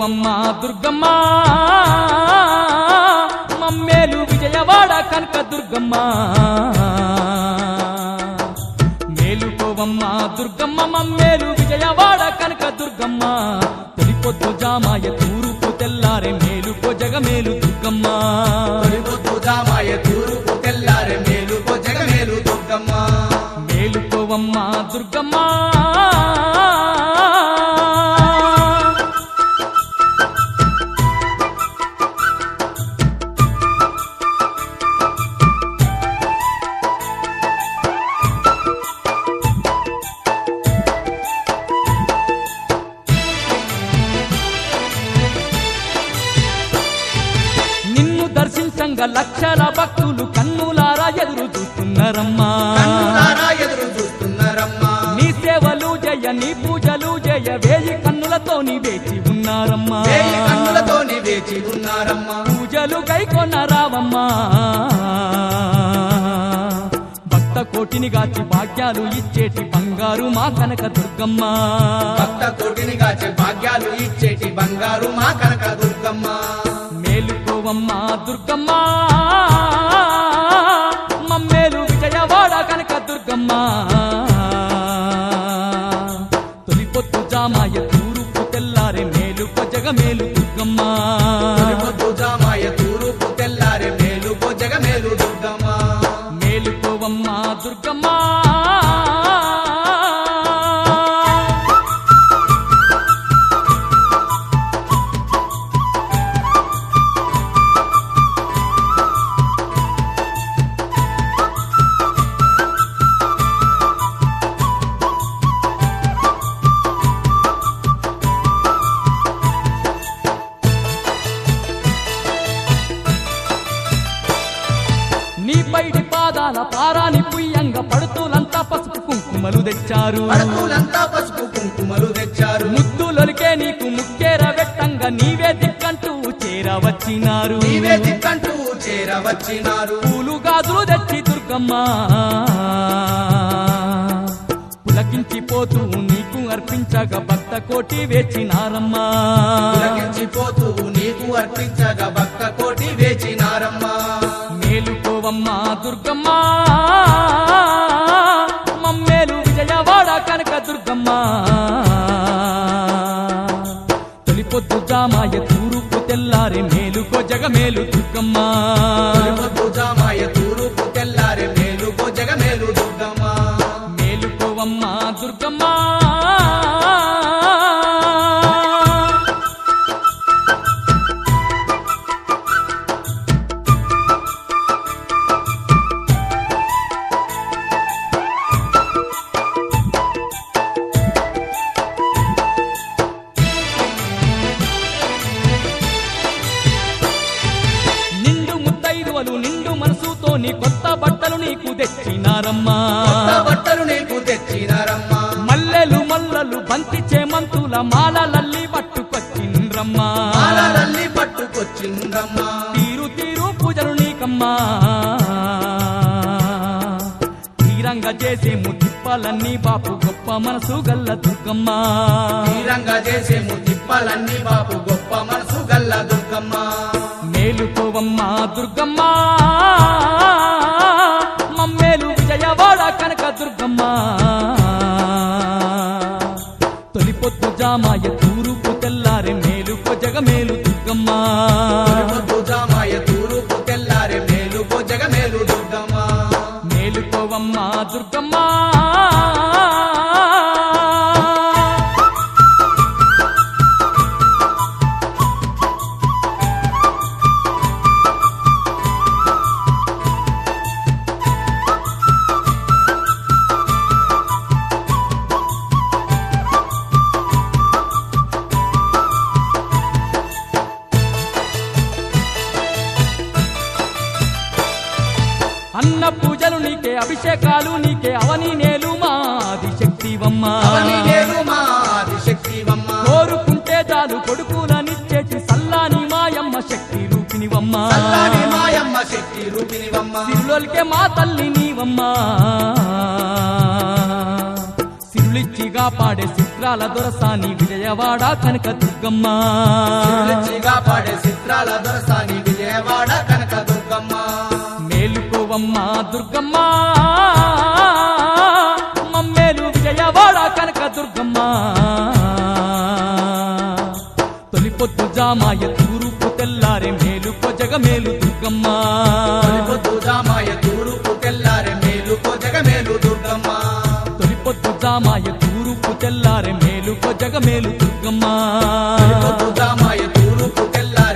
మేలుకోవమ్మ దుర్గమ్మ మమ్మేలు విజయవాడ కనక దుర్గమ్మ మేలుకోవమ్మ దుర్గమ్మ మమ్మేలు విజయవాడ కనక దుర్గమ్మ తొలిపొద్దు జామాయ తూరుపు తెల్లారే మేలుకో జగమేలు దుర్గమ్మ తొలిపొద్దు జామాయ తూరుపు తెల్లారే మేలుకో జగమేలు దుర్గమ్మ మేలుకోవమ్మ దుర్గమ్మ దర్శించంగా లక్షల భక్తులు కన్నులారా ఎదురు చూస్తున్నారమ్మా నీ సేవలు జయ నీ పూజలు జయ వేయి కన్నులతోని వేచి ఉన్నారమ్మా పూజలు గైకొన్న రావమ్మా భక్త కోటిని గాచి భాగ్యాలు ఇచ్చేటి బంగారు మా కనక దుర్గమ్మ భక్త కోటిని గాచి భాగ్యాలు ఇచ్చేటి బంగారు మా కనక దుర్గమ్మ మేలుకోవమ్మ దుర్గమ్మ మమ్మేలు విజయవాడ కనక దుర్గమ్మ తొలిపొద్దు జామాయ తూరుపు తెల్లారే మేలుకో జగమేలు దుర్గమ్మ తొలిపొద్దు జామాయ తూరుపు తెల్లారే మేలుకో జగమేలు దుర్గమ్మ మేలుకోవమ్మ దుర్గమ్మ నీ పైడి పాదాల పారాని పుయ్యంగా పడుతులంతా పసుపు కుంకుమలు తెచ్చారు ముద్దులొలికే నీకు ముక్కేర వెట్టంగా నీవే దిక్కంటూ చేరవచ్చినారు పూలు గాజులు తెచ్చి దుర్గమ్మ పులకించిపోతూ నీకు అర్పించగా భక్త కోటి వేచినారమ్మా మేలుకోవమ్మ దుర్గమ్మ మమ్మేలు విజయవాడ కనక దుర్గమ్మ తొలిపొద్దు జామాయ తూరుపు తెల్లారే మేలుకో జగమేలు దుర్గమ్మ మేలుకోవమ్మ దుర్గమ్మ నిండు మనసుతో నీ కొత్త బట్టలు నీకు తెచ్చినారమ్మా మల్లెలు మల్లలు బంతి చేమంతుల మాలలల్లి పట్టుకొచ్చిండ్రమ్మా తీరు తీరు పూజలు నీకమ్మా తీరంగా చేసేము తిప్పాలన్నీ బాపు గొప్ప మనసు గల్ల దుర్గమ్మ మేలుకోవమ్మ దుర్గమ్మ మమ్మేలు విజయవాడ కనక దుర్గమ్మ తొలిపొద్దు జామాయ తూరుపు తెల్లారే మేలుకో జగమేలు దుర్గమ్మ మేలుకోవమ్మ దుర్గమ్మ అన్న పూజలు నీకే అభిషేకాలు నీకే అవని నేలు మాది శక్తివమ్మ కోరుకుంటే చాలు కొడుకులనిచ్చేటి సల్లాని మాయమ్మ శక్తి రూపినివమ్మ సిరులొలికే మా తల్లి నీవమ్మ సిరులిచ్చిగా పాడే చిత్రాల దొరసాని విజయవాడ కనక దుర్గమ్మ సిరులిచ్చిగా పాడే చిత్రాల దొరసాని విజయవాడ కనక దుర్గమ్మ మేలుకోవమ్మ దుర్గమ్మ మమ్మేలు విజయవాడ కనక దుర్గమ్మ తొలి పొద్దు జామాయ తూరుపు తెల్లారే మేలుకో జగమేలు దుర్గమ్మ తొలి పొద్దు జామాయ తూరుపు తెల్లారే మేలుకో జగమేలు దుర్గమ్మ తొలి పొద్దు జామాయ తూరుపు తెల్లారే మేలుకో జగమేలు దుర్గమ్మ తొలి పొద్దు జామాయ తూరుపు తెల్లారే